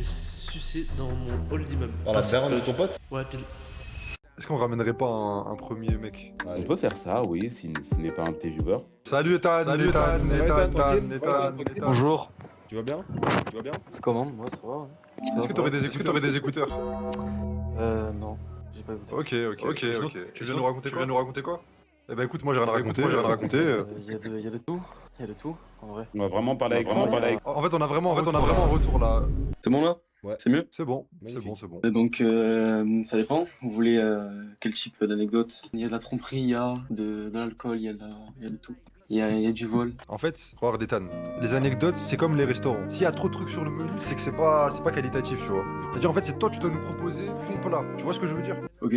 fait sucer dans mon hall d'immeuble. Par la daronne de ton pote? Ouais, pile. Est-ce qu'on ramènerait pas un premier mec? On peut faire ça, oui, si ce n'est pas un de tes viewers. Salut Ethan, Salut, Ethan, Ethan. Ouais, Ethan, Ethan, tranquille. Ethan, Ouais, Ethan, tranquille. Ethan. Bonjour, Tu vas bien? Tu vas bien? c'est comment? Moi ça va. Ouais. Ça Est-ce que va, t'aurais des écouteurs? Non, j'ai pas écouté. Ok. Sinon, Tu viens nous raconter quoi? Eh ben écoute, moi j'ai rien à raconter, Il y a de tout, en vrai. On va vraiment parler avec ça. En fait, on a vraiment un retour là. C'est bon là? Ouais. C'est mieux? C'est bon. Magnifique. Donc ça dépend. Vous voulez quel type d'anecdote? Il y a de la tromperie, il y a de l'alcool, il y a de tout. Il y a du vol. En fait, regarde Ethan, les anecdotes, c'est comme les restaurants. S'il y a trop de trucs sur le menu, c'est que c'est pas qualitatif, tu vois. C'est-à-dire en fait, c'est toi, tu dois nous proposer ton plat. Tu vois ce que je veux dire? Ok.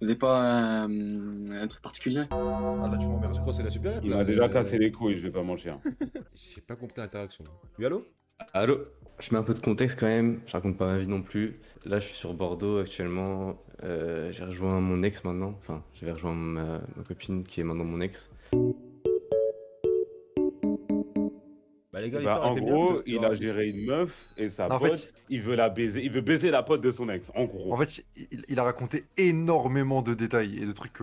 Vous avez pas un truc particulier? Ah là, tu m'emmerdes. Je crois que c'est la supérieure. Il m'a déjà cassé les couilles, je vais pas mentir. J'ai pas compris l'interaction. Oui, allô? Allô? Je mets un peu de contexte quand même, je raconte pas ma vie non plus. Là, je suis sur Bordeaux actuellement. J'ai rejoint mon ex maintenant. Enfin, j'avais rejoint ma copine qui est maintenant mon ex. Bah, les gars, Bah, l'histoire en était bien. gros, il a géré une meuf et sa En pote, fait- il veut la baiser. Il veut baiser la pote de son ex, en gros. En fait, il a raconté énormément de détails et de trucs.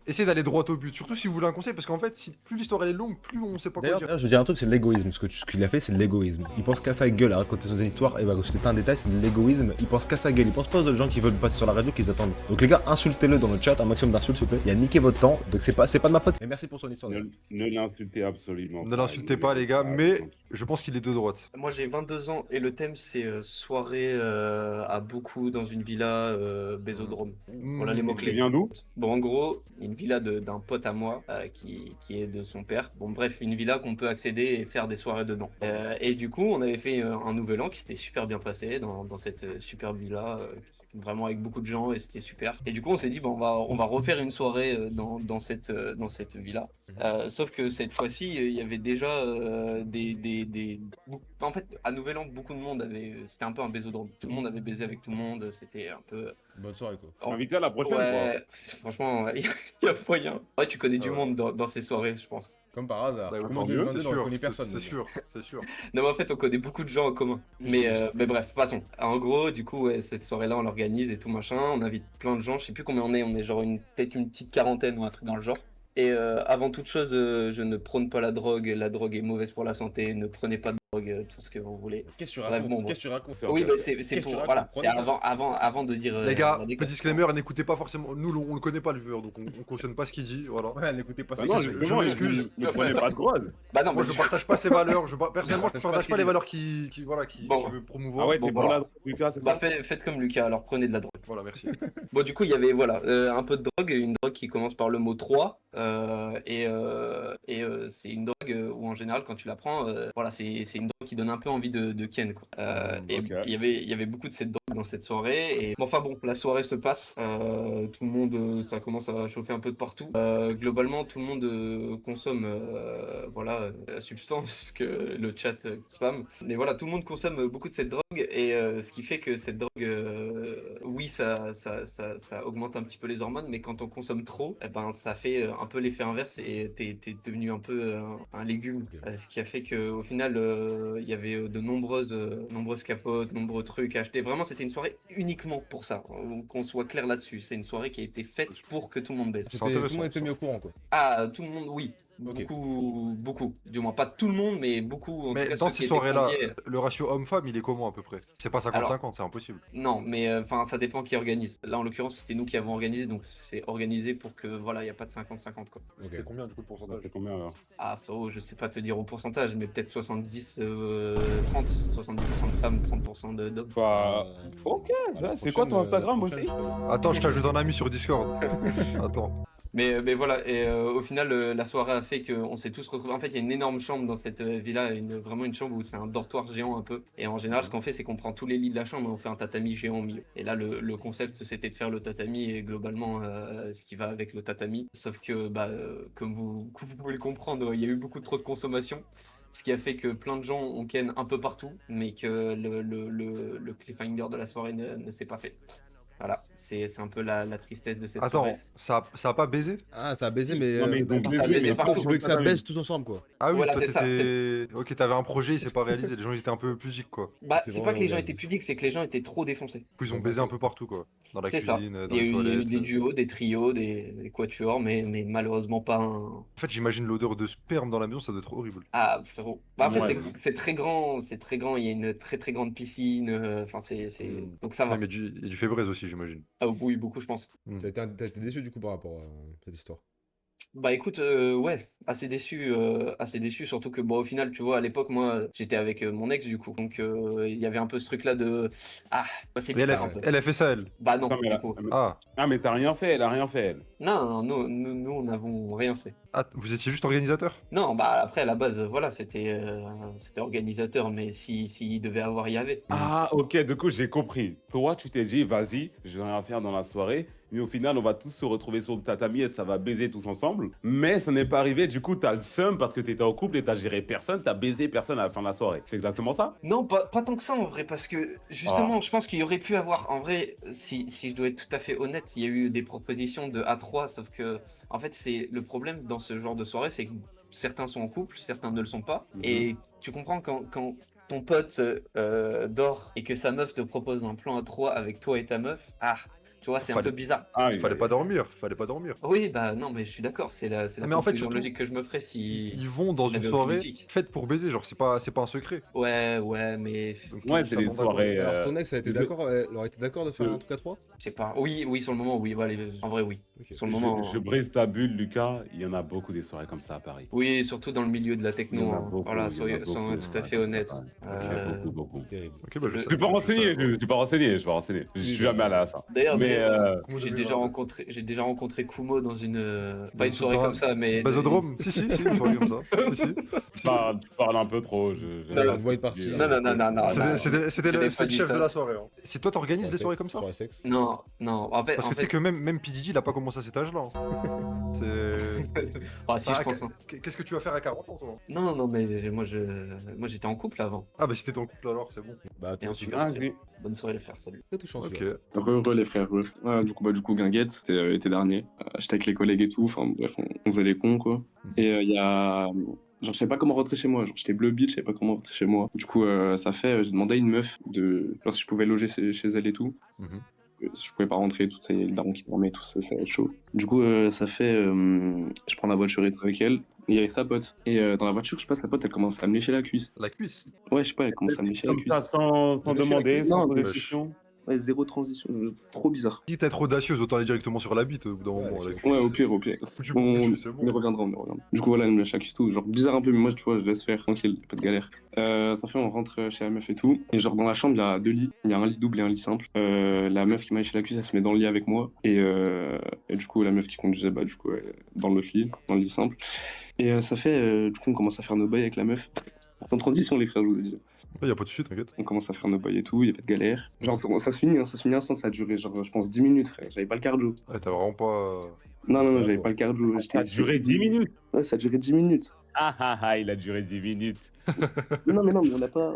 Essayez d'aller droit au but, surtout si vous voulez un conseil, parce qu'en fait, plus l'histoire elle est longue, plus on sait pas quoi dire. D'ailleurs, je veux dire un truc, c'est l'égoïsme. Ce qu'il a fait, c'est de l'égoïsme. Il pense qu'à sa gueule à raconter son histoire et va raconter plein de détails, c'est de l'égoïsme. Il pense qu'à sa gueule. Il pense pas aux gens qui veulent passer sur la radio qu'ils attendent. Donc, les gars, insultez-le dans le chat, un maximum d'insultes, s'il vous plaît. Il a niqué votre temps, donc c'est pas de ma faute. Mais merci pour son histoire. Ne l'insultez absolument Ne l'insultez pas, les gars, mais je pense qu'il est de droite. Moi j'ai 22 ans et le thème c'est soirée à beaucoup dans une villa Bésodrome. Voilà les Il mots-clés. vient d'où? Bon en gros, une villa d'un pote à moi qui est de son père. Bon bref, une villa qu'on peut accéder et faire des soirées dedans. Et du coup on avait fait un nouvel an qui s'était super bien passé dans cette superbe villa. Vraiment avec beaucoup de gens et c'était super. Et du coup on s'est dit bon on va refaire une soirée dans cette villa. Sauf que cette fois-ci il y avait déjà en fait à Nouvel An beaucoup de monde avait c'était un peu un bésodrome. Tout le monde avait baisé avec tout le monde, c'était un peu Bonne soirée, quoi. Invité à la prochaine ouais, franchement il y a moyen. Ouais, tu connais du Ouais. monde dans ces soirées je pense. Comme par hasard. Bah, Comment c'est 2022, on sûr, connaît personne. c'est sûr. Non mais en fait on connaît beaucoup de gens en commun. Mais bref, passons. En gros, du coup, ouais, cette soirée-là, on l'organise et tout machin. On invite plein de gens. Je sais plus combien on est genre peut-être une petite quarantaine ou un truc dans le genre. Et avant toute chose, je ne prône pas la drogue. La drogue est mauvaise pour la santé. Ne prenez pas de drogue, tout ce que vous voulez. Qu'est-ce que tu Bref, racontes? bon, Qu'est-ce que tu racontes? Oui, bah, c'est Qu'est-ce que pour tu voilà, racontes? c'est avant de dire. Les gars, l'anecdote. petit disclaimer, n'écoutez pas forcément. Nous, on le connaît pas le viewer, donc on cautionne pas ce qu'il dit. Voilà. Ouais, n'écoutez pas Bah ça. non, c'est- justement, m'excuse. ne prenez pas de drogue. Bah non, Moi, mais je partage pas ses valeurs. Personnellement, je partage pas les valeurs qui Bon. veut promouvoir. Ah ouais, bon, t'es pour voilà. la drogue, Lucas, c'est bah, ça? faites comme Lucas. Alors prenez de la drogue. Voilà, merci. Bon, du coup, il y avait voilà, un peu de drogue, une drogue qui commence par le mot 3. C'est une drogue où, en général, quand tu la prends, voilà, c'est une drogue qui donne un peu envie de ken. Quoi. Et Ok. il y avait beaucoup de cette drogue dans cette soirée. Et bon, enfin bon, la soirée se passe. Tout le monde, ça commence à chauffer un peu de partout. Globalement, tout le monde consomme voilà, la substance que le chat spam. Mais voilà, tout le monde consomme beaucoup de cette drogue. Et ce qui fait que cette drogue, oui, ça augmente un petit peu les hormones, mais quand on consomme trop, eh ben, ça fait un peu l'effet inverse et t'es devenu un peu un légume. Ok. Ce qui a fait qu'au final, il y avait de nombreuses capotes, nombreux trucs à acheter. Vraiment, c'était une soirée uniquement pour ça. Qu'on soit clair là-dessus. C'est une soirée qui a été faite pour que tout le monde baise. C'est Tout le intéressant, monde était ça. mis au courant, quoi. Ah, tout le monde, oui. Ok. Beaucoup. Du moins, pas tout le monde, mais beaucoup. En Mais tout cas, dans ceux ces qui étaient soirées-là, conviés. le ratio homme-femme, il est comment à peu près? C'est pas 50-50, c'est impossible. Non, mais enfin, ça dépend qui organise. Là, en l'occurrence, c'était nous qui avons organisé, donc c'est organisé pour que voilà, il n'y a pas de 50-50 quoi. Ok. Combien du coup le pourcentage? C'est combien alors? Ah frérot, je sais pas te dire au pourcentage, mais peut-être 70, 30, 70% de femmes, 30% d'hommes. Bah, ok, À la là, c'est quoi ton prochaine, Instagram la aussi? prochaine, Attends, je t'ajoute en ami sur Discord. Attends. Mais voilà, et au final, la soirée a fait qu'on s'est tous retrouvés. En fait, il y a une énorme chambre dans cette villa, vraiment une chambre où c'est un dortoir géant un peu. Et en général, ce qu'on fait, c'est qu'on prend tous les lits de la chambre et on fait un tatami géant au milieu. Et là, le concept, c'était de faire le tatami et globalement, ce qui va avec le tatami. Sauf que, comme vous pouvez le comprendre, il y a eu beaucoup trop de consommation. Ce qui a fait que plein de gens ont ken un peu partout, mais que le cliffhanger de la soirée ne s'est pas fait. Voilà, c'est un peu la tristesse de cette Attends, soirée. ça a pas baisé? Ah, ça a baisé, Si. mais. Non, mais ils ont donc, baisé, tu mais partout. voulais que ça baisse tous ensemble, quoi. Ah oui, Voilà, toi c'est ça, t'étais. Ok, t'avais un projet, il s'est pas réalisé. Les gens ils étaient un peu pudiques quoi. Bah, C'est c'est pas que les gens vraiment étaient pudiques, c'est que les gens étaient trop défoncés. Du coup, ils ont baisé un peu partout quoi. Dans la C'est ça. cuisine, dans Il y a les eu, il y a eu toilettes. des duos, des trios, des quatuors, mais malheureusement pas un. En fait, j'imagine l'odeur de sperme dans la maison, ça doit être horrible. Ah, frérot. Bah, après, Ouais. c'est très grand, c'est très grand. Il y a une très très grande piscine. Enfin, donc ça va. Ouais, mais il y a du fébraise aussi, j'imagine. Ah oui, beaucoup, je pense. T'as été déçu, du coup, par rapport à cette histoire. Bah écoute, ouais, assez déçu, surtout que bon, au final, tu vois, à l'époque, moi, j'étais avec mon ex du coup, donc il y avait un peu ce truc-là de ah, bah, c'est Mais bizarre un peu. elle a fait ça, elle. Bah non, Non, mais du là- coup. Ah. Ah, mais t'as rien fait, elle a rien fait, elle. Non, nous, on n'avons rien fait. Ah, vous étiez juste organisateur? Non, bah après, à la base, voilà, c'était organisateur, mais s'il devait avoir, il y avait. Ah, ok, du coup, j'ai compris. Toi, tu t'es dit, vas-y, je vais rien faire dans la soirée. Mais au final, on va tous se retrouver sur le tatami et ça va baiser tous ensemble. Mais ça n'est pas arrivé, du coup, t'as le seum parce que t'étais en couple et t'as géré personne, t'as baisé personne à la fin de la soirée. C'est exactement ça? Non, pas tant que ça en vrai, parce que justement, je pense qu'il y aurait pu avoir, en vrai, si je dois être tout à fait honnête, il y a eu des propositions de A3, sauf que, en fait, c'est le problème dans ce genre de soirée, c'est que certains sont en couple, certains ne le sont pas, et tu comprends quand ton pote dort et que sa meuf te propose un plan à 3 avec toi et ta meuf, tu vois, c'est un Fallait- peu bizarre. Ah, Il fallait pas dormir, fallait pas dormir. Oui, bah non, mais je suis d'accord, c'est la mais en fait, conclusion surtout, logique que je me ferais si... Ils vont dans si une j'avais soirée aucune éthique. faite pour baiser, genre c'est pas un secret. Ouais, mais Donc, Ouais, ils c'est des s'attendent à quoi? soirées. Alors, ton ex, elle aurait été d'accord de faire Euh, un truc à 3? je sais pas. Oui, sur le moment, oui, voilà, en vrai, oui. Ok. Sur le moment... Je brise ta bulle, Lucas. Il y en a beaucoup des soirées comme ça à Paris. Oui, surtout dans le milieu de la Il y techno, en a hein. beaucoup, Voilà, il y en a soyons beaucoup, tout à ouais, fait comme ça, honnêtes. ouais. Il y a beaucoup. Terrible. Ok, bah je Je sais suis pas renseigné, je sais je suis pas renseigné, je suis pas renseigné. Je suis jamais allé à ça. D'ailleurs, Mais Comment j'ai jamais déjà voir, rencontré Kumo dans une... pas une Dans- soirée dans- comme ça, mais... Basodrome? Si, une soirée comme ça. Si. tu parles un peu trop. Non, voit une partie. Non. C'était je le n'ai pas dit chef ça. de la soirée. Hein. C'est toi, t'organises des soirées comme ça? Soirée sexe. Non, en fait... Parce que tu sais que même P. Diddy, il a pas commencé à cet âge-là. hein. C'est. Ah si, Ah, je pense. Hein. Qu'est-ce que tu vas faire à 40 ans, toi? Non, mais moi j'étais en couple avant. Ah, bah si t'étais en couple alors, c'est bon. Bah, Et un toi, super Ah, stream. oui. Bonne soirée les frères, salut. très touchant. Ok. celui-là. Re les frères, re. Ouais, du coup, Guinguette, c'était été dernier. J'étais avec les collègues et tout, enfin bref, on faisait les cons quoi. Et il y a. Genre, je savais pas comment rentrer chez moi. Genre, j'étais bleu bit, je savais pas comment rentrer chez moi. Du coup, j'ai demandé à une meuf genre, si je pouvais loger chez elle et tout. Mhm. Si je pouvais pas rentrer, tout ça, il y a le daron qui dormait, tout ça, ça va être chaud. Du coup, je prends la voiture et tout avec elle. Et il y avait sa pote. Et dans la voiture, je sais pas, sa pote, elle commence à me lécher la cuisse. La cuisse. Ouais, je sais pas, elle commence à me lécher la Comme cuisse. ça, sans demander, sans Non, mais- discussion. Ouais, zéro transition, trop bizarre. Quitte à être audacieuse, autant aller directement sur la bite au bout d'un moment. Ouais, la cuisse. Ouais, au pire. Foutu On pour y c'est bon. reviendra. Du coup, voilà, elle me lâche la cuisse tout. Genre, bizarre un peu, mais moi, tu vois, je laisse faire, tranquille, pas de galère. Ça fait, on rentre chez la meuf et tout. Et genre, dans la chambre, il y a 2 lits. Il y a un lit double et un lit simple. La meuf qui m'a lâché la cuisse, elle se met dans le lit avec moi. Et du coup, la meuf qui conduisait, bah, du coup, elle est dans l'autre lit, dans le lit simple. Et ça fait, du coup, on commence à faire nos bails avec la meuf. Sans transition, les frères, je vous ai dit. Y a pas de soucis, t'inquiète. On commence à faire nos bails et tout, y a pas de galère. Genre, ça se finit instant, ça a duré, genre, je pense 10 minutes, frère. J'avais pas le cardio. Ouais, t'as vraiment pas. Non, j'avais pas le cardio. Ça a duré 10 minutes. Ouais, ça a duré 10 minutes. Il a duré 10 minutes. Non, mais on n'a pas.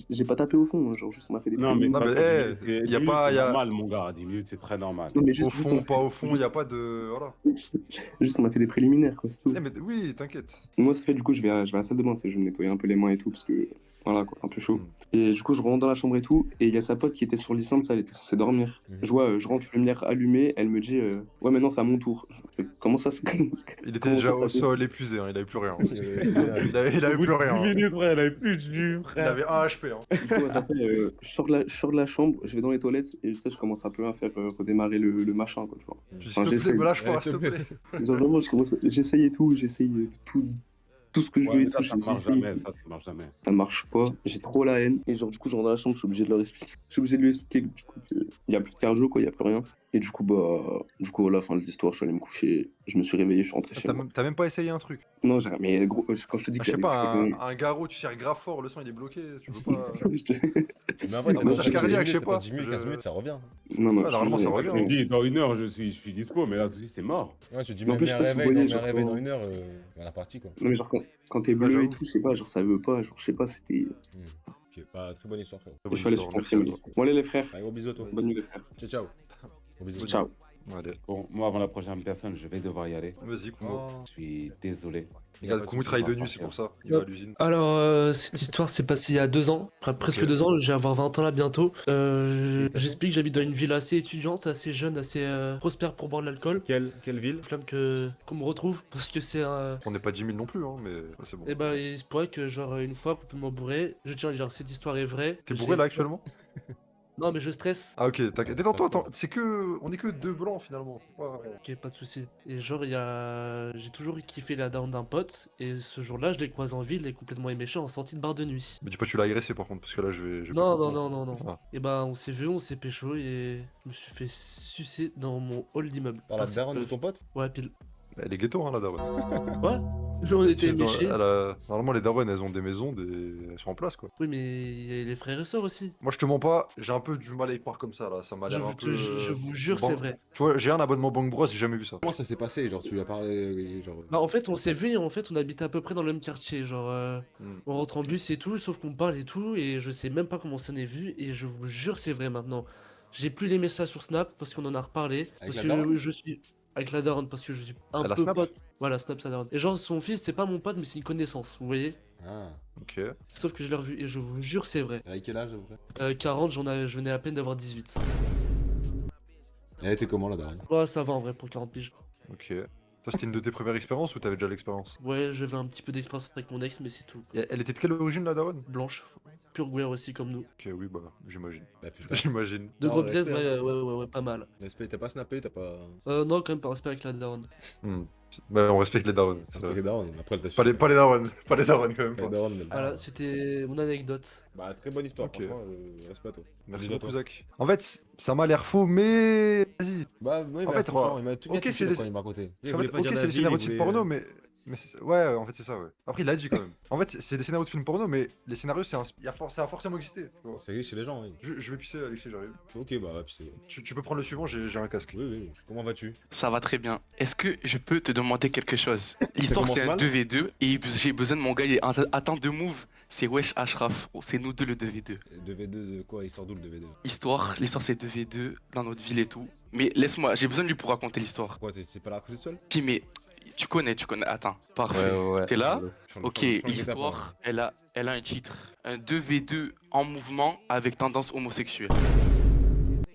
J'ai pas tapé au fond, genre, juste on a fait des Non, mais, Non, mais, y a pas- C'est y a- normal, mon gars, 10 minutes, c'est très normal. Non, mais Au fond, pas au fond, y a pas de. Voilà. Juste on a fait des préliminaires, quoi, c'est tout. Eh, mais oui, t'inquiète. Moi, ça fait, du coup, je vais à la salle de bain, c'est je vais me nettoyer un peu les mains et tout, parce que. Voilà, quoi, un peu chaud. Et du coup, je rentre dans la chambre et tout, et il y a sa pote qui était sur le lit simple, ça, elle était censée dormir. Je vois, je rentre, lumière allumée, elle me dit, ouais, maintenant c'est à mon tour. Je fais, comment ça se. Il était Comment déjà ça au s'appelle sol épuisé, hein, il avait plus rien. Il Il avait Au bout plus de rien. 10 hein. minutes, frère, elle avait plus de jus, Il frère. avait 1 HP. Hein. Du coup, ça fait, je sors de la chambre, je vais dans les toilettes, et tu sais, je commence un peu à faire redémarrer le machin, quoi, tu vois. Tu Enfin, s'il te plaît, j'essaye. me lâche pas, Ouais, s'il te plaît. Genre, vraiment, j'essaye et tout, j'essaye tout ce que je veux Ouais, et mais tout. ça marche j'essaye. jamais, ça marche jamais. Ça marche pas, j'ai trop la haine. Et genre, du coup, je rentre dans la chambre, je suis obligé de leur expliquer. Je suis obligé de lui expliquer du coup, qu'il y a plus de cardio, quoi, il y a plus rien. Et du coup, à la fin de l'histoire, je suis allé me coucher. Je me suis réveillé, je suis rentré chez moi. T'as même pas essayé un truc. Non, mais gros, quand je te dis Ah, que je sais j'avais pas, plus un garrot, tu serres grave fort, le sang il est bloqué, tu peux pas. Mais en vrai, Un massage cardiaque, je sais pas. 10 minutes, 15 minutes, ça revient. Non, Ouais, normalement, ça revient. Je me dis, dans 1 heure, je suis dispo, mais là, tout de suite, c'est mort. Ouais, tu dis Mais en même plus, un je sais pas si réveil, vous voyez, dans un genre, réveil quand- dans 1 heure, on a parti quoi. Non, mais genre, quand t'es Ouais, bleu j'avoue. et tout, je sais pas, genre, ça veut pas, genre, je sais pas, c'était. Ok. Ok, bah très bonne histoire, frérot. Très Je bonne suis allé histoire, sur merci à Merci. toi. Bon, allez, les frères. Allez, gros bisous à toi. Bonne nuit, les frères. Ciao, ciao. Gros bisous. Ciao. Allez, Bon, moi, avant la prochaine personne, je vais devoir y aller. vas-y, Kumo. Oh. Je suis désolé. Regarde, Kumo travaille de nuit, c'est pour ça. Il va à l'usine. Alors, cette histoire s'est passée il y a 2 ans, enfin, presque Ok. 2 ans, je vais avoir 20 ans là bientôt. J'explique, j'habite dans une ville assez étudiante, assez jeune, assez prospère pour boire de l'alcool. Quelle ville? Flamme qu'on me retrouve, parce que c'est un... On n'est pas 10 000 non plus, hein, mais c'est bon. Et ben, il se pourrait que, genre, une fois complètement bourré, je tiens à dire, cette histoire est vraie. T'es bourré là actuellement? Non, mais je stresse. Ah ok, t'inquiète. Détends-toi, attends. C'est que. On est que deux blancs finalement. Ouais. Ok, pas de souci. Et genre, j'ai toujours kiffé la daronne d'un pote, et ce jour-là, je l'ai croisé en ville et complètement éméché en sortie de bar de nuit. Mais dis pas que tu l'as agressé par contre, parce que là je vais pas Non, non, comprendre. non, non, non. Ah. Et ben, on s'est vu, on s'est pécho, et je me suis fait sucer dans mon hall d'immeuble. Par la Parce daronne que- de ton pote? Ouais, pile. Elle est ghetto, hein, la daronne. Ouais, on était C'est dans- éméchés. Normalement, les daronnes, elles ont des maisons, elles sont en place, quoi. Oui, mais il y a les frères et sœurs aussi. Moi, je te mens pas, j'ai un peu du mal à y croire comme ça, là. Ça m'a Je l'air un vous, peu. je vous jure, Ban- c'est vrai. Tu vois, j'ai un abonnement Bank Bros, j'ai jamais vu ça. Comment ça s'est passé? Genre, tu lui as parlé. Genre. Bah, en fait, on s'est vu et en fait, on habitait à peu près dans le même quartier. Genre, Hmm. on rentre en bus et tout, sauf qu'on parle et tout, et je sais même pas comment ça s'est vu, et je vous jure, c'est vrai maintenant. J'ai plus les messages sur Snap parce qu'on en a reparlé. Avec Parce la que daronne je suis. Avec la daronne, parce que je suis un Elle a peu Snap pote. Voilà, Snap, sa daronne. Et genre, son fils, c'est pas mon pote, mais c'est une connaissance, vous voyez? Ah. Ok. Sauf que je l'ai revu, et je vous jure, c'est vrai. Elle a quel âge à peu près? 40, je venais à peine d'avoir 18. Elle était comment la daronne? Ouais, ça va en vrai pour 40 piges. Ok. Ça, c'était une de tes premières expériences ou t'avais déjà l'expérience? Ouais, j'avais un petit peu d'expérience avec mon ex, mais c'est tout. Et elle était de quelle origine, la daronne? Blanche, pure guerre aussi comme nous. Ok, oui, bah, j'imagine. Bah putain. J'imagine. De Non, gros respect, bzaises, ouais, pas mal. Respect, t'as pas snappé, t'as pas. Non, quand même pas respect avec la daronne. Hmm. Bah, on respecte les darons. c'est Pas vrai. les darons, après elle t'a Pas les darons. Pas les darons, quand même. Pas les pas. darons, mais. Voilà, c'était mon anecdote. Bah, très bonne histoire, Ok. franchement, respect à toi. Merci Bisous à beaucoup, toi. Zach. En fait, ça m'a l'air faux, mais. Vas-y. Bah, oui, En mais fait, franchement, ouais. il m'a tout Ok, bien touché c'est là, des- quand il m'a raconté. Il En voulait fait, pas ok, dire c'est la des ville, scénarios il de films voulait- porno, mais. Ouais, en fait, c'est ça, ouais. Après, il a dit quand même. En fait, c'est des scénarios de films porno, mais les scénarios, ça a forcément existé. tu vois. Ça existe chez les gens, oui. Je vais pisser, Alexis, j'arrive. Ok, bah, puis c'est. Tu peux prendre le suivant, j'ai un casque. Oui, oui. Comment vas-tu? Ça va très bien. Est-ce que je peux te demander quelque chose? L'histoire commence c'est un mal 2v2 et j'ai besoin de mon gars, il est atteint de move. C'est Wesh Ashraf. Oh, c'est nous deux le 2v2. 2v2 de quoi? Il sort d'où le 2v2? L'histoire c'est 2v2 dans notre ville et tout. Mais laisse-moi, j'ai besoin de lui pour raconter l'histoire. Quoi, c'est pas la raconter seul? Qui mais tu connais. Attends, parfait. T'es là? Ok, Change les l'histoire, elle a un titre. Un 2v2 en mouvement avec tendance homosexuelle.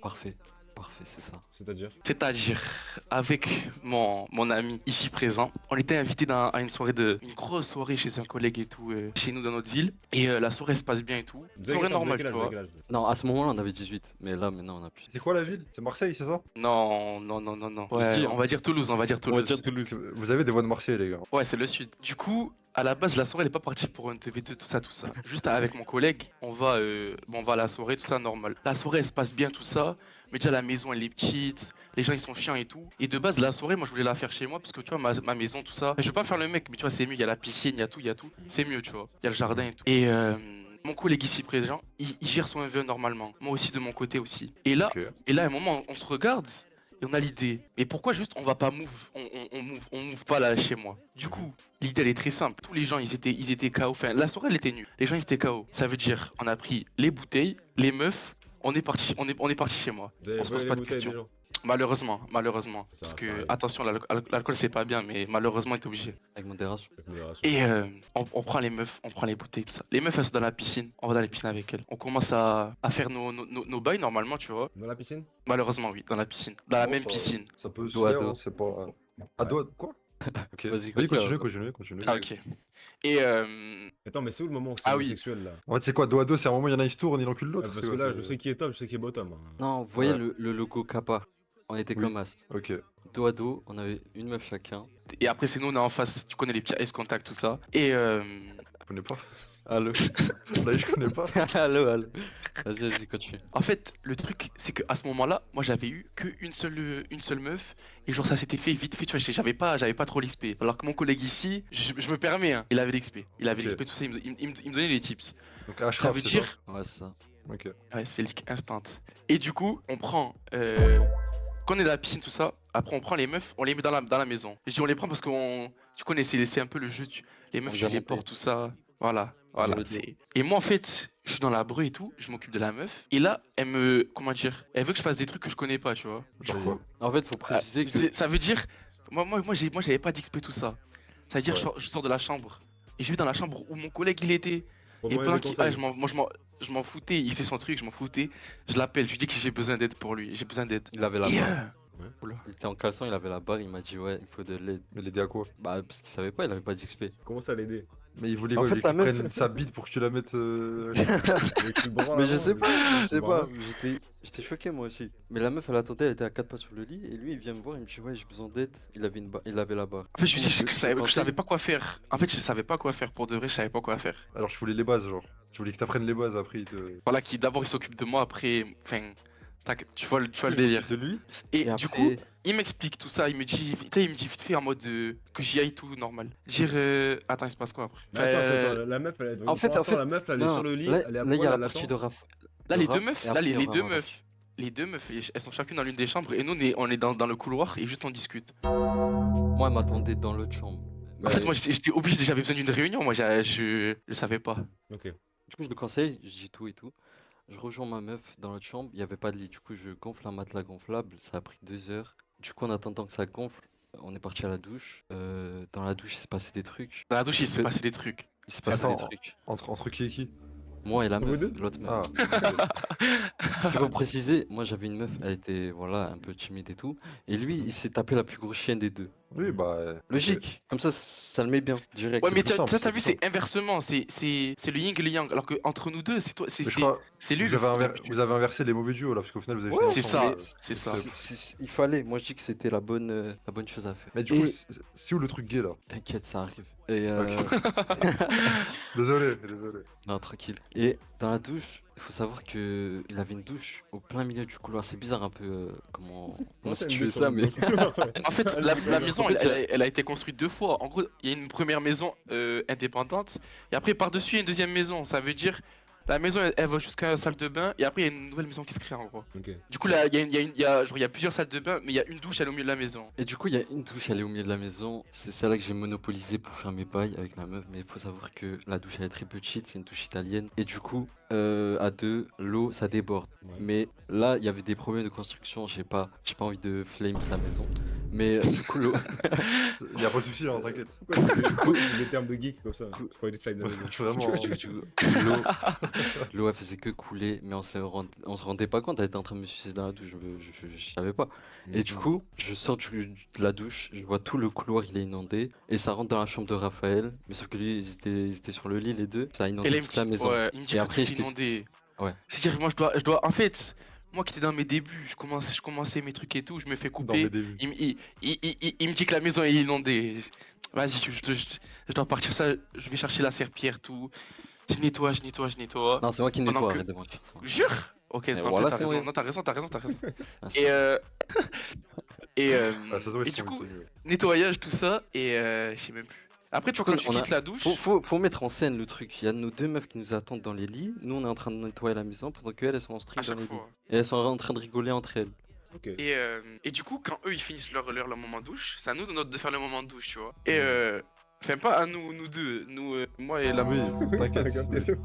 Parfait, parfait, c'est ça. C'est-à-dire? C'est-à-dire, avec mon ami ici présent, on était invité à une soirée une grosse soirée chez un collègue et tout, chez nous dans notre ville. Et la soirée se passe bien et tout. Vous avez Soirée quel âge, normale, vous avez tu vois. quel âge Non, à ce moment-là, on avait 18, mais là, maintenant, on a plus. C'est quoi la ville? C'est Marseille, c'est ça? Non. Ouais, dis, on va dire Toulouse, On va dire Toulouse. Parce que vous avez des voix de Marseille, les gars. Ouais, c'est le sud. Du coup, à la base, la soirée, elle est pas partie pour un TV2, tout ça. Juste avec mon collègue, on va à la soirée, tout ça, normal. La soirée, elle se passe bien, tout ça. Mais déjà, la maison, elle est petite. Les gens, ils sont chiants et tout. Et de base, la soirée, moi, je voulais la faire chez moi parce que tu vois, ma maison, tout ça. Je veux pas faire le mec, mais tu vois, c'est mieux. Il y a la piscine, il y a tout. C'est mieux, tu vois. Il y a le jardin et tout. Et mon collègue ici présent, il gère son MVE normalement. Moi aussi, de mon côté aussi. Et là, Ok. à un moment, on se regarde. Et on a l'idée, mais pourquoi juste on va pas move, on move pas là chez moi. Du coup, l'idée elle est très simple. Tous les gens ils étaient KO. Enfin, la soirée elle était nulle. Les gens ils étaient KO. Ça veut dire, on a pris les bouteilles, les meufs, on est parti chez moi. Vous avez On se pose volé pas les de bouteilles questions. des gens? Malheureusement. Ça Parce va, que pareil. attention, l'alcool c'est pas bien, mais malheureusement t'es obligé. Avec modération. Avec modération. Et on prend les meufs, on prend les bouteilles, tout ça. Les meufs elles sont dans la piscine, on va dans la piscine avec elles. On commence à faire nos bails normalement, tu vois. Dans la piscine? Malheureusement oui, dans la piscine. Dans la Bon, même ça- piscine. Ça peut se Dos à faire, dos. hein, c'est pas. À dos, quoi? Ok. Vas-y, Vas-y, continue. continue. Ah ok. Et Attends, mais c'est où le moment où c'est Ah oui. homosexuel là? En fait, c'est quoi, dos à dos, c'est un moment, il y en a, il se tourne, il encule l'autre. Parce c'est que quoi, là, c'est- je sais qui est top, je sais qui est bottom. hein. Non, vous voyez Ouais. le logo Kappa. On était Oui. comme as. Ok. Dos à dos, on avait une meuf chacun. après c'est nous on est en face, tu connais les petits ice contact tout ça. Et Je connais pas. Allô. Là, je connais pas. Allô. Vas-y, continue. en fait le truc c'est que à ce moment-là, moi j'avais eu qu'une seule meuf et genre ça s'était fait vite fait, tu vois, j'avais pas trop l'XP. Alors que mon collègue ici, je me permets hein, il avait l'XP. Il avait Ok. l'XP tout ça, il me donnait les tips. Donc, Ça Ashraf, veut c'est dire Ouais, c'est ça. ça. Ok. ouais, c'est leak instant. Et du coup, on prend quand on est dans la piscine tout ça, après on prend les meufs, on les met dans la maison. Je dis on les prend parce que tu connais c'est un peu le jeu, les meufs On tu les vient portes monter. tout ça. Voilà, vient le dos. c'est. Et moi en fait, je suis dans la bru et tout, je m'occupe de la meuf. Et là, elle me. Comment dire? Elle veut que je fasse des trucs que je connais pas, tu vois. Genre quoi? En fait, faut préciser que. Ça veut dire. Moi, j'avais pas d'XP tout ça. Ça veut dire, Ouais. je sors de la chambre. Et je vais dans la chambre où mon collègue il était. Et pendant qu'il. Ah, je m'en foutais, il sait son truc, je m'en foutais. Je l'appelle, je lui dis que j'ai besoin d'aide pour lui, j'ai besoin d'aide. Il avait la Et barre. Oula. Il était en caleçon, il avait la barre, il m'a dit ouais, il faut de l'aide. Mais l'aider à quoi? Bah, parce qu'il savait pas, il avait pas d'XP. Comment ça l'aider? Mais il voulait En quoi? fait, Il voulait la que tu meuf- prennes sa bite pour que tu la mettes. Avec le bras Mais je avant, sais pas, je je sais comprends pas, rien. j'étais choqué moi aussi. Mais la meuf elle attendait, elle était à 4 pas sur le lit et lui il vient me voir, il me dit ouais j'ai besoin d'aide, il avait la barre. En fait, je lui dis Moi, que je savais pas quoi faire. En fait, je savais pas quoi faire, pour de vrai, je savais pas quoi faire. Alors je voulais les bases, genre. Je voulais que t'apprennes les bases, après il te. Voilà, qui d'abord il s'occupe de moi, après. Enfin. Tu vois le délire. De lui. Et, Et du après- coup, il m'explique tout ça, il me dit vite fait en mode que j'y aille tout normal. Dire attends, il se passe quoi après? Mais attends, la meuf, elle est En fait, la meuf, elle est non, sur le lit, là, elle est à là, il y poil, a la elle partie attend. de Raph. Là, de les deux Raph, meufs, et là, après, les il y aura deux ma meufs, les deux meufs, elles sont chacune dans l'une des chambres et nous, on est dans le couloir et juste on discute. Moi elle m'attendait dans l'autre chambre. En fait, moi, j'étais obligé, j'avais besoin d'une réunion, moi, je savais pas. Ok. Du coup je le conseille, je dis tout et tout. Je rejoins ma meuf dans l'autre chambre, il y avait pas de lit. Du coup je gonfle un matelas gonflable, ça a pris 2 heures. Du coup en attendant que ça gonfle, on est parti à la douche. Dans la douche il s'est passé des trucs. Dans la douche, il s'est passé des trucs. Il s'est passé Attends, des trucs. entre qui et qui? Moi et la Vous meuf, deux l'autre meuf. Ah, Parce qu'il faut préciser, moi j'avais une meuf, elle était voilà un peu timide et tout, et lui il s'est tapé la plus grosse chienne des deux. oui, bah. Logique, comme ça le met bien, direct. Ouais, mais plus simple, t'as c'est vu, plus c'est simple. inversement, c'est le yin et le yang. Alors que entre nous deux, c'est toi, Mais je crois. c'est lui Vous le avez, fou vous depuis. avez inversé les mauvais duos là, parce qu'au final vous avez Ouais, fait c'est ensemble, ça, c'est ça. Il fallait, moi je dis que c'était la bonne chose à faire. Mais du Et- coup, c'est où le truc gay là? T'inquiète, ça arrive. Et Désolé. non, tranquille. Et dans la douche, il faut savoir que il avait une douche au plein milieu du couloir. C'est bizarre un peu comment Comment ça, une situer douche ça, sur le mais couloir En fait, la maison, En fait, elle a été construite 2 fois. En gros, il y a une première maison indépendante, et après, par-dessus, il y a une deuxième maison. Ça veut dire, la maison, elle va jusqu'à la salle de bain, et après, il y a une nouvelle maison qui se crée, en gros. Ok. Du coup, là, il y a plusieurs salles de bain, mais il y a une douche, elle est au milieu de la maison. Et du coup, il y a une douche, elle est au milieu de la maison. C'est celle-là que j'ai monopolisée pour faire mes bails avec la meuf. Mais il faut savoir que la douche, elle est très petite, c'est une douche italienne. Et du coup, à deux, l'eau, ça déborde. Ouais. Mais là, il y avait des problèmes de construction. J'ai pas envie de flame sa maison. Mais du coup, l'eau. Y a pas de soucis, hein, t'inquiète. Pourquoi tu dis des termes de geek comme ça? Je croyais des flammes de la maison. Vraiment. L'eau, elle faisait que couler, mais on se rendait pas compte. Elle était en train de me sucer dans la douche. Je savais pas. Et du coup, je sors de la douche, je vois tout le couloir, il est inondé, et ça rentre dans la chambre de Raphaël. Mais sauf que lui, ils étaient sur le lit, les deux. Ça a Et inondé là, il me toute la dit, maison. ouais, il me dit Et que après, tout est j'étais- inondé. Ouais. C'est-à-dire, moi, je dois, en fait, moi qui étais dans mes débuts, je commençais mes trucs et tout, je me fais Dans couper. mes débuts. Il me dit que la maison est inondée. Vas-y, je dois partir ça, je vais chercher la serpillère, tout. Je nettoie. Non, c'est moi qui Pendant nettoie, que- arrête de mentir. c'est moi. Jure? Ok, Et non, voilà, t'as c'est raison, vrai. non, t'as raison. Ah, c'est- Ah, ça se voit, Et ils du sont coup, tenus, ouais. nettoyage, tout ça, et je sais même plus. Après, tu vois, quand tu on a- quittes la douche, Faut mettre en scène le truc. Il y a nos deux meufs qui nous attendent dans les lits. Nous, on est en train de nettoyer la maison pendant qu'elles, elles sont en à stream dans chaque les lits. fois. Et elles sont en train de rigoler entre elles. Ok. Et du coup, quand eux ils finissent leur moment douche, c'est à nous de faire le moment douche, tu vois. Et enfin, pas à nous deux, moi et la. Oui, t'inquiète. Regarde tes yeux.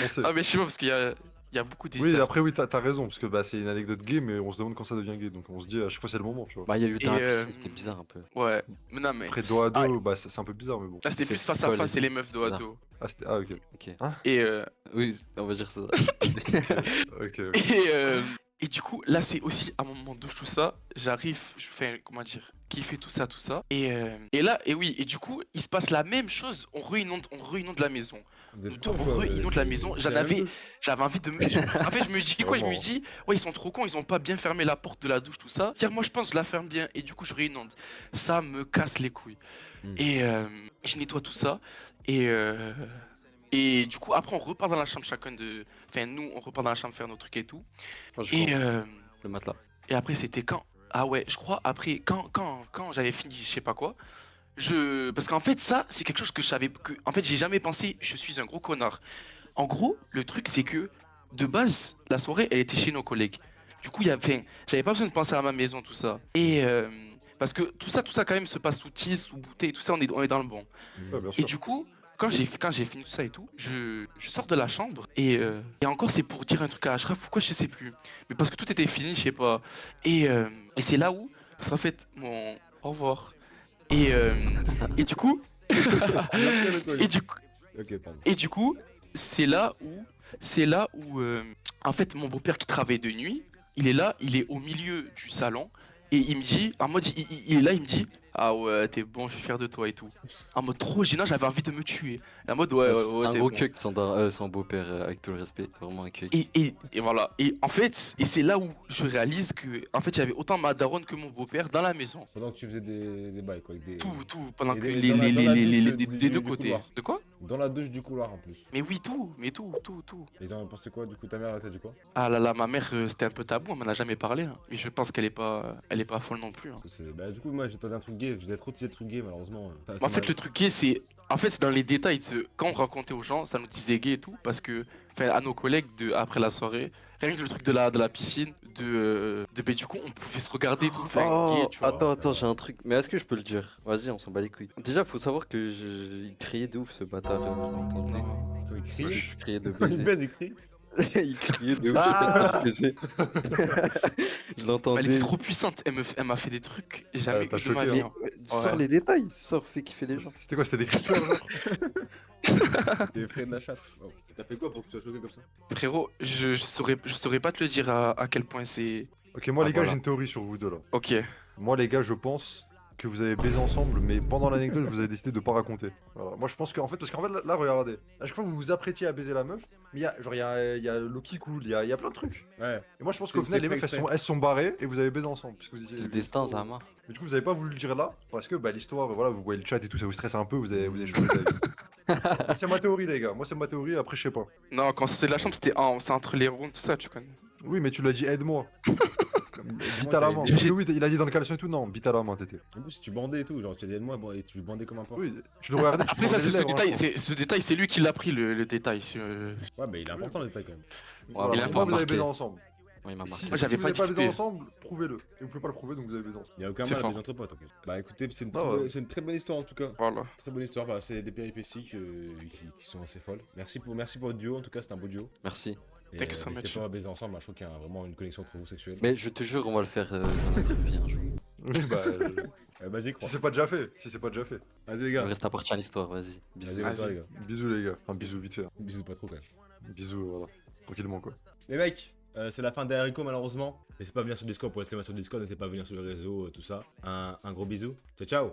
On sait. Ah, mais je sais pas, parce qu'il y a beaucoup Oui, d'hésitations. après, oui, t'as raison, parce que bah, c'est une anecdote gay, mais on se demande quand ça devient gay, donc on se dit à chaque fois c'est le moment, tu vois. Bah, il y a eu dans Et, la piscine, c'était bizarre un peu. Ouais, mais non, mais. Après, dos à dos, bah, c'est un peu bizarre, mais bon. Là, c'était fait plus face quoi, à les face et deux les meufs dos à Bizarre. dos. Ah, ok. Ok. Et, Oui, on va dire ça. Ok. et du coup, là, c'est aussi à mon moment douche, tout ça. J'arrive, je fais, comment dire, kiffer tout ça. Et là, et oui, et du coup, il se passe la même chose. On réinonde la maison. Vous êtes Nous deux, cons, on quoi, réinonde la maison. c'est la même chose. J'avais envie de me. En fait, je me dis quoi? Je me Vraiment. dis, ouais, ils sont trop cons, ils ont pas bien fermé la porte de la douche, tout ça. Tiens, moi, je pense que je la ferme bien. Et du coup, je réinonde. Ça me casse les couilles. Hmm. Et je nettoie tout ça. Et du coup, après, on repart dans la chambre chacun de. Enfin, nous, on repart dans la chambre faire nos trucs et tout. Moi, je Et, comprends. Le matelas. et après, c'était quand? Ah ouais, je crois, après, quand j'avais fini, je sais pas quoi. Parce qu'en fait, ça, c'est quelque chose que je savais. En fait, j'ai jamais pensé, je suis un gros connard. En gros, le truc, c'est que, de base, la soirée, elle était chez nos collègues. Du coup, j'avais pas besoin de penser à ma maison, tout ça. Et. Parce que tout ça, quand même, se passe sous tisse, sous bouteille, tout ça, on est dans le bon. Ouais, bien Et sûr. du coup, quand j'ai fini tout ça et tout, je sors de la chambre et encore c'est pour dire un truc à Ashraf ou quoi, je sais plus. Mais parce que tout était fini, je sais pas. Et c'est là où, parce qu'en fait, mon au revoir. Et, euh, et du coup, et du coup, Ok, pardon. et du coup, c'est là où, en fait, mon beau-père qui travaille de nuit, il est là, il est au milieu du salon, et il me dit, en mode, il est là, il me dit, ah ouais, t'es bon, je suis fier de toi et tout. En mode trop gênant, j'avais envie de me tuer. Et en mode, ouais, Ah, ouais, c'est ouais, un t'es gros bon. cuck son beau-père, avec tout le respect, vraiment un cuck. Et voilà. Et en fait, et c'est là où je réalise que, en fait, il y avait autant ma daronne que mon beau-père dans la maison. Pendant que tu faisais des bails, quoi, avec des... Tout, pendant Et que dans la douche des deux du côtés. couloir. De quoi? Dans la douche du couloir, en plus. Mais oui, tout. Et ils en ont pensé quoi, du coup, ta mère, elle t'a dit quoi? Ah là là, ma mère, c'était un peu tabou, elle m'en a jamais parlé, hein. Mais je pense qu'elle est pas folle non plus, hein. Bah, du coup, moi, j'attendais un truc gay, je voulais trop teaser le truc gay, malheureusement. Mais en fait, le truc gay, c'est. En fait, c'est dans les détails. Quand on racontait aux gens, ça nous disait gay et tout. Parce que, enfin, à nos collègues, après la soirée, rien que le truc de la piscine, bah, du coup, on pouvait se regarder et tout. Enfin, Oh, gay, tu vois. attends, j'ai un truc. Mais est-ce que je peux le dire? Vas-y, on s'en bat les couilles. Déjà, faut savoir que il criait de ouf ce bâtard. Je l'entendais. Il Je crie. criais de Il baiser. baise, il crie. Il criait de ouf. Ah je baiser. Je Elle l'entendais. était trop puissante. Elle m'a fait des trucs jamais t'as eu de ma choqué, vie, hein. hein. Sors Ouais. les détails, sors, fais kiffer les gens. C'était quoi? C'était des creepers, genre? T'es frais de la chatte. Oh. T'as fait quoi pour que tu sois choqué comme ça? Frérot, je saurais pas te le dire à quel point c'est. Ok, moi, Ah, les gars, voilà. j'ai une théorie sur vous deux, là. Ok. Moi, les gars, je pense que vous avez baisé ensemble, mais pendant l'anecdote, vous avez décidé de pas raconter. Voilà. Moi, je pense qu'en fait, parce qu'en fait, là, regardez. À chaque fois, vous vous apprêtiez à baiser la meuf, mais il y a l'eau qui coule, il y a plein de trucs. Ouais. Et moi, je pense C'est- qu'au final, c'est les fait meufs, exprès. elles se sont barrées et vous avez baisé ensemble. Puisque vous étiez. Le destin, ça marche. Mais du coup, vous avez pas voulu le dire là, parce que bah, l'histoire, voilà, vous voyez le chat et tout, ça vous stresse un peu, vous avez changé d'avis. C'est ma théorie, les gars. Moi, c'est ma théorie, après, je sais pas. Non, quand c'était de la chambre, c'est entre les ronds, tout ça, tu connais. Oui, mais tu l'as dit, aide-moi. Bite à la main. Parce que oui, il a dit dans le caleçon et tout, non, bite à la main, t'étais. En plus, si tu bandais et tout, genre, tu as dit de moi, bon, et tu bandais comme un porc. Oui, tu le regardais, tu Après, ça, bandais c'est les ce lèvres, détail, hein, ce détail, c'est lui qui l'a pris, le détail. Ouais, mais il est important le détail quand même. Voilà, il a pour pas moi, vous avez marqué. baisé ensemble. Ouais, il m'a Si, marqué. Moi, si j'avais vous pas n'avez pas baisé discuté. ensemble, prouvez-le. Et vous pouvez pas le prouver, donc vous avez baisé ensemble. Il y a aucun C'est mal à fort. des entre potes, ok. Bah écoutez, c'est une, Ah ouais. c'est une très bonne histoire en tout cas. Voilà. Très bonne histoire, bah, c'est des péripéties qui sont assez folles. Merci pour votre duo, en tout cas, c'est un beau duo. Merci. Et, Thank you so n'hésitez much. pas à baiser ensemble, hein, je trouve qu'il y a vraiment une connexion entre vous sexuelle. Mais je te jure, on va le faire dans notre vie un jour. Oui, bah. Bah j'y crois. Si c'est pas déjà fait. Si c'est pas déjà fait. Vas-y les Il gars. reste à partir à l'histoire, vas-y. Bisous. Vas-y, Vas-y. les gars. Bisous, les gars. Enfin, bisous vite fait. Hein. Bisous pas trop quand même. Bisous, voilà. Tranquillement, quoi. Les mecs, c'est la fin d'Erico malheureusement. N'hésitez pas à venir sur Discord pour exclamation sur Discord, n'hésitez pas à venir sur les réseaux, tout ça. Un gros bisou. Ciao ciao.